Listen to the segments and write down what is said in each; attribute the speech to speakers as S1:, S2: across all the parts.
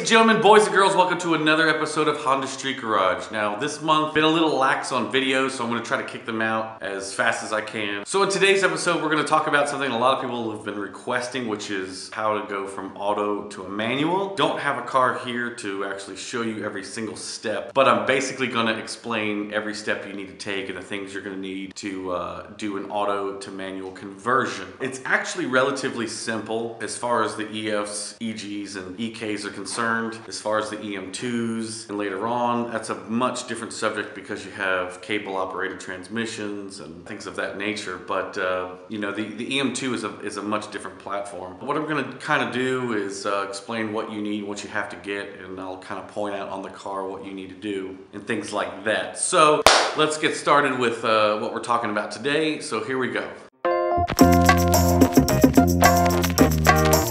S1: and gentlemen, boys and girls, welcome to another episode of Honda Street Garage. Now, this month, been a little lax on videos, so I'm going to try to kick them out as fast as I can. So in today's episode, we're going to talk about something a lot of people have been requesting, which is how to go from auto to a manual. Don't have a car here to actually show you every single step, but I'm basically going to explain every step you need to take and the things you're going to need to do an auto to manual conversion. It's actually relatively simple as far as the EFs, EGs, and EKs are concerned. As far as the EM2s and later on, that's a much different subject because you have cable operated transmissions and things of that nature. But you know, the EM2 is a much different platform. What I'm going to kind of do is explain what you need, what you have to get, and I'll kind of point out on the car what you need to do and things like that. So let's get started with what we're talking about today. So here we go.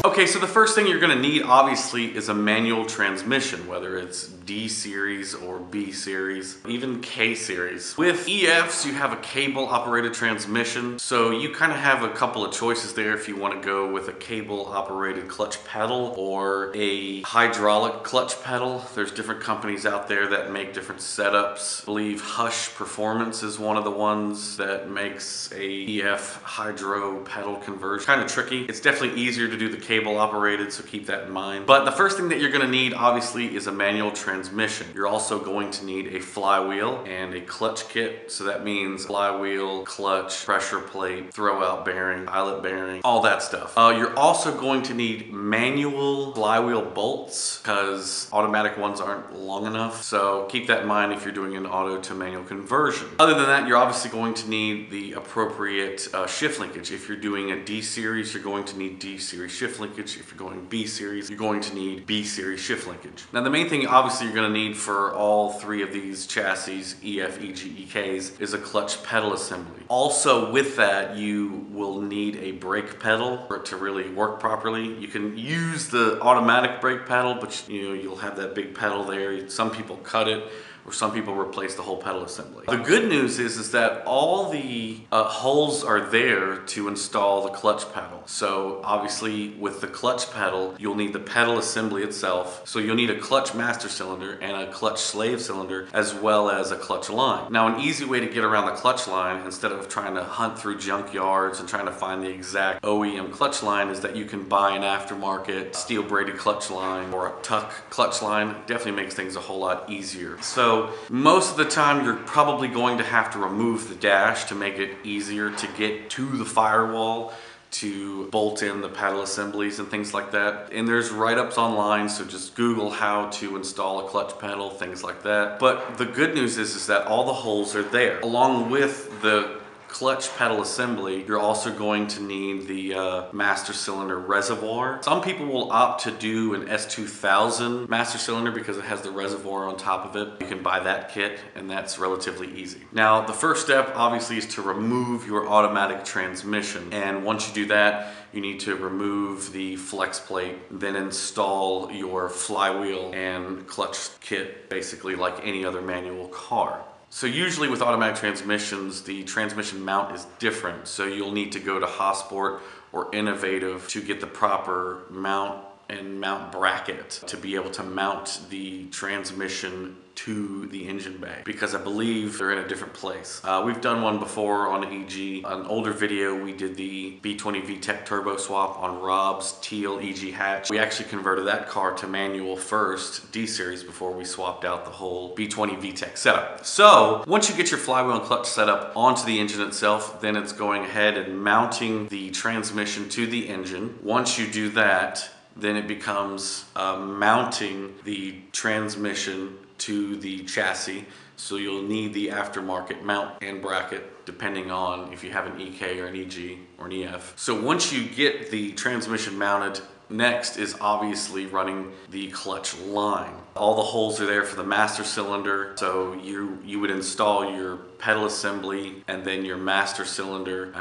S1: Okay, so the first thing you're going to need obviously is a manual transmission, whether it's D series or B series, even K series. With EFs, you have a cable operated transmission, so you kind of have a couple of choices there if you want to go with a cable operated clutch pedal or a hydraulic clutch pedal. There's different companies out there that make different setups. I believe Hush Performance is one of the ones that makes a EF hydro pedal conversion. Kind of tricky. It's definitely easier to do the cable operated, so keep that in mind. But the first thing that you're going to need obviously is a manual transmission. You're also going to need a flywheel and a clutch kit. So that means flywheel, clutch, pressure plate, throwout bearing, eyelet bearing, all that stuff. You're also going to need manual flywheel bolts because automatic ones aren't long enough. So keep that in mind if you're doing an auto to manual conversion. Other than that, you're obviously going to need the appropriate shift linkage. If you're doing a D series, you're going to need D series shift linkage. If you're going B series, you're going to need B series shift linkage. Now the main thing obviously you're going to need for all three of these chassis, EF, EG, EKs, is a clutch pedal assembly. Also with that, you will need a brake pedal for it to really work properly. You can use the automatic brake pedal, but you'll have that big pedal there. Some people cut it, or some people replace the whole pedal assembly. The good news is that all the holes are there to install the clutch pedal. So obviously with the clutch pedal, you'll need the pedal assembly itself. So you'll need a clutch master cylinder and a clutch slave cylinder, as well as a clutch line. Now an easy way to get around the clutch line, instead of trying to hunt through junkyards and trying to find the exact OEM clutch line, is that you can buy an aftermarket steel braided clutch line or a tuck clutch line. It definitely makes things a whole lot easier. So most of the time you're probably going to have to remove the dash to make it easier to get to the firewall to bolt in the pedal assemblies and things like that. And there's write-ups online, so just Google how to install a clutch pedal, things like that. But the good news is that all the holes are there. Along with the clutch pedal assembly, you're also going to need the master cylinder reservoir. Some people will opt to do an S2000 master cylinder because it has the reservoir on top of it. You can buy that kit, and that's relatively easy. Now, the first step obviously is to remove your automatic transmission. And once you do that, you need to remove the flex plate, then install your flywheel and clutch kit, basically like any other manual car. So usually with automatic transmissions, the transmission mount is different. So you'll need to go to Hossport or Innovative to get the proper mount and mount bracket to be able to mount the transmission to the engine bay, because I believe they're in a different place. We've done one before on EG. An older video, we did the B20 VTEC turbo swap on Rob's teal EG hatch. We actually converted that car to manual first, D series, before we swapped out the whole B20 VTEC setup. So once you get your flywheel and clutch set up onto the engine itself, then it's going ahead and mounting the transmission to the engine. Once you do that, then it becomes mounting the transmission to the chassis. So you'll need the aftermarket mount and bracket depending on if you have an EK or an EG or an EF. So once you get the transmission mounted, next is obviously running the clutch line. All the holes are there for the master cylinder. So you would install your pedal assembly and then your master cylinder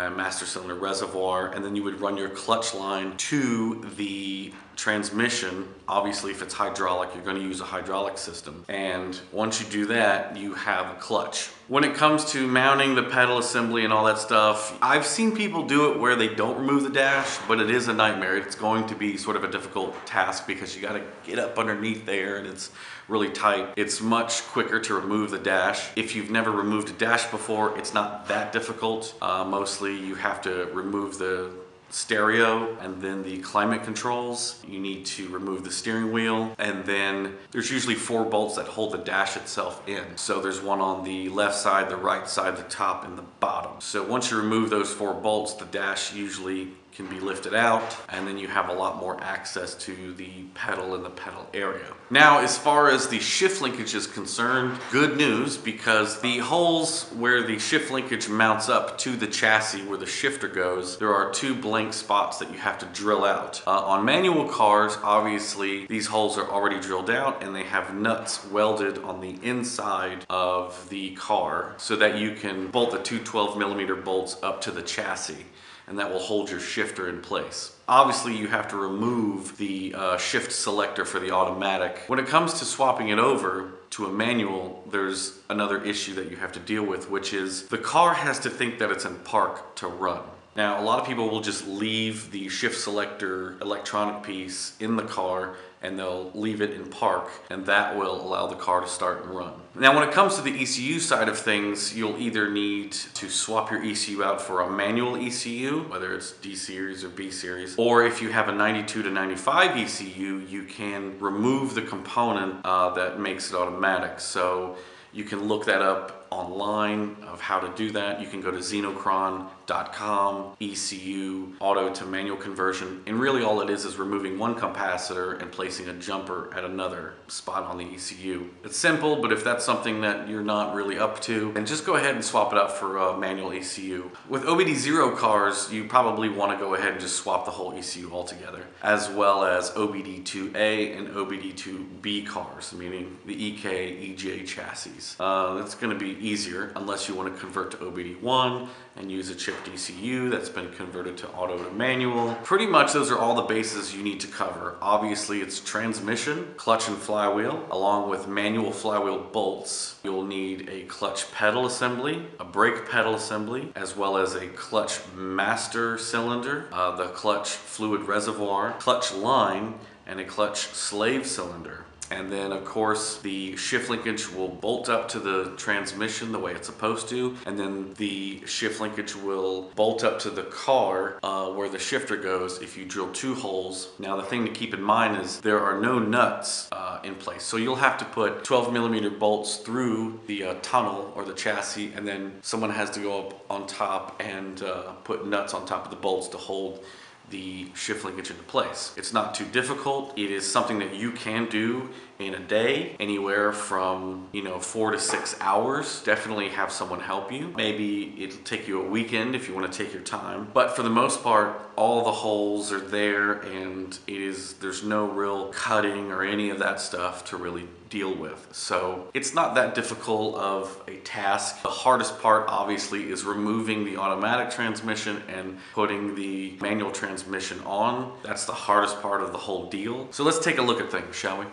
S1: reservoir, and then you would run your clutch line to the transmission. Obviously, if it's hydraulic, you're going to use a hydraulic system. And once you do that, you have a clutch. When it comes to mounting the pedal assembly and all that stuff, I've seen people do it where they don't remove the dash, but it is a nightmare. It's going to be sort of a difficult task because you got to get up underneath there and it's really tight. It's much quicker to remove the dash. If you've never removed a dash before, it's not that difficult. Mostly you have to remove the stereo and then the climate controls. You need to remove the steering wheel, and then there's usually 4 bolts that hold the dash itself in. So there's one on the left side, the right side, the top, and the bottom. So once you remove those 4 bolts, the dash usually can be lifted out, and then you have a lot more access to the pedal and the pedal area. Now, as far as the shift linkage is concerned, good news, because the holes where the shift linkage mounts up to the chassis where the shifter goes, there are 2 blank spots that you have to drill out. On manual cars, obviously, these holes are already drilled out and they have nuts welded on the inside of the car so that you can bolt the 2 12mm bolts up to the chassis, and that will hold your shifter in place. Obviously, you have to remove the shift selector for the automatic. When it comes to swapping it over to a manual, there's another issue that you have to deal with, which is the car has to think that it's in park to run. Now, a lot of people will just leave the shift selector electronic piece in the car and they'll leave it in park, and that will allow the car to start and run. Now, when it comes to the ECU side of things, you'll either need to swap your ECU out for a manual ECU, whether it's D series or B series, or if you have a 92 to 95 ECU, you can remove the component that makes it automatic. So you can look that up online of how to do that. You can go to xenocron.com, ECU, auto to manual conversion, and really all it is removing one capacitor and placing a jumper at another spot on the ECU. It's simple, but if that's something that you're not really up to, then just go ahead and swap it out for a manual ECU. With OBD0 cars, you probably want to go ahead and just swap the whole ECU altogether, as well as OBD2A and OBD2B cars, meaning the EK, EJ chassis. That's going to be easier unless you want to convert to OBD1 and use a chipped ECU that's been converted to auto to manual. Pretty much those are all the bases you need to cover. Obviously, it's transmission, clutch and flywheel, along with manual flywheel bolts. You'll need a clutch pedal assembly, a brake pedal assembly, as well as a clutch master cylinder, the clutch fluid reservoir, clutch line, and a clutch slave cylinder. And then, of course, the shift linkage will bolt up to the transmission the way it's supposed to. And then the shift linkage will bolt up to the car where the shifter goes if you drill 2 holes. Now, the thing to keep in mind is there are no nuts in place. So you'll have to put 12mm bolts through the tunnel or the chassis, and then someone has to go up on top and put nuts on top of the bolts to hold the shift linkage into place. It's not too difficult. It is something that you can do in a day, anywhere from 4 to 6 hours. Definitely have someone help you. Maybe it'll take you a weekend if you want to take your time. But for the most part, all the holes are there, and there's no real cutting or any of that stuff to really deal with. So it's not that difficult of a task. The hardest part, obviously, is removing the automatic transmission and putting the manual transmission on. That's the hardest part of the whole deal. So let's take a look at things, shall we?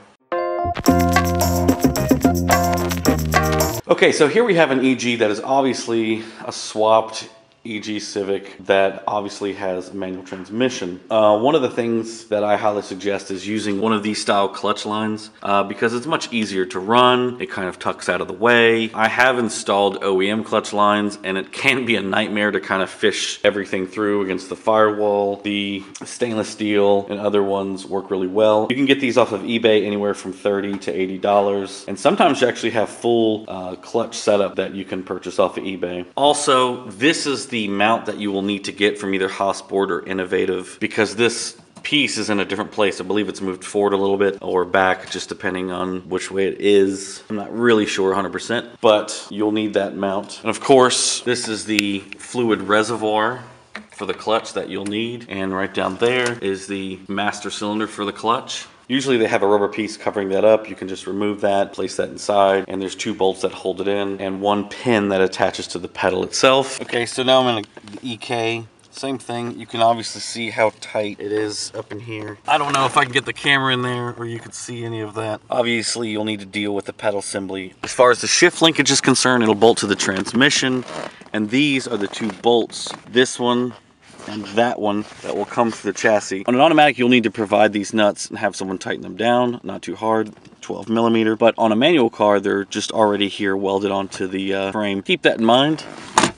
S1: Okay, so here we have an EG that is obviously a swapped EG Civic that obviously has manual transmission. One of the things that I highly suggest is using one of these style clutch lines because it's much easier to run. It kind of tucks out of the way. I have installed OEM clutch lines, and it can be a nightmare to kind of fish everything through against the firewall. The stainless steel and other ones work really well. You can get these off of eBay anywhere from $30 to $80, and sometimes you actually have full clutch setup that you can purchase off of eBay. Also, this is the mount that you will need to get from either Hsg or Innovative, because this piece is in a different place. I believe it's moved forward a little bit or back, just depending on which way it is. I'm not really sure 100%, but you'll need that mount. And of course, this is the fluid reservoir for the clutch that you'll need. And right down there is the master cylinder for the clutch. Usually they have a rubber piece covering that up. You can just remove that, place that inside, and there's 2 bolts that hold it in and 1 pin that attaches to the pedal itself. Okay, so now I'm in the EK. Same thing, you can obviously see how tight it is up in here. I don't know if I can get the camera in there or you could see any of that. Obviously, you'll need to deal with the pedal assembly. As far as the shift linkage is concerned, it'll bolt to the transmission, and these are the 2 bolts. This one and that one that will come to the chassis. On an automatic, you'll need to provide these nuts and have someone tighten them down, not too hard, 12 millimeter. But on a manual car, they're just already here welded onto the frame. Keep that in mind.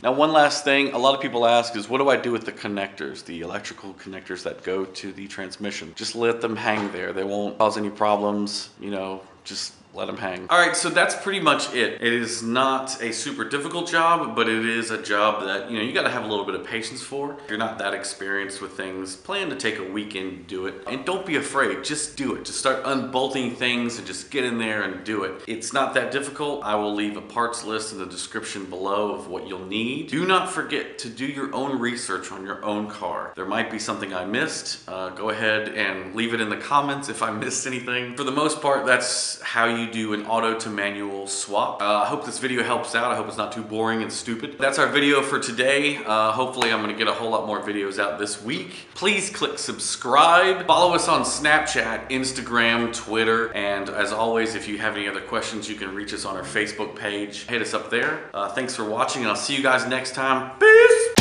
S1: Now, one last thing a lot of people ask is, what do I do with the connectors, the electrical connectors that go to the transmission? Just let them hang there. They won't cause any problems, you know, just let them hang. All right, so that's pretty much it. It is not a super difficult job, but it is a job that, you know, you gotta have a little bit of patience for. If you're not that experienced with things, plan to take a weekend to do it. And don't be afraid, just do it. Just start unbolting things and just get in there and do it. It's not that difficult. I will leave a parts list in the description below of what you'll need. Do not forget to do your own research on your own car. There might be something I missed. Go ahead and leave it in the comments if I missed anything. For the most part, that's how you do an auto to manual swap. I hope this video helps out. I hope it's not too boring and stupid. That's our video for today. Hopefully I'm gonna get a whole lot more videos out this week. Please click subscribe. Follow us on Snapchat, Instagram, Twitter, and as always, if you have any other questions, you can reach us on our Facebook page. Hit us up there. Thanks for watching, and I'll see you guys next time. Peace!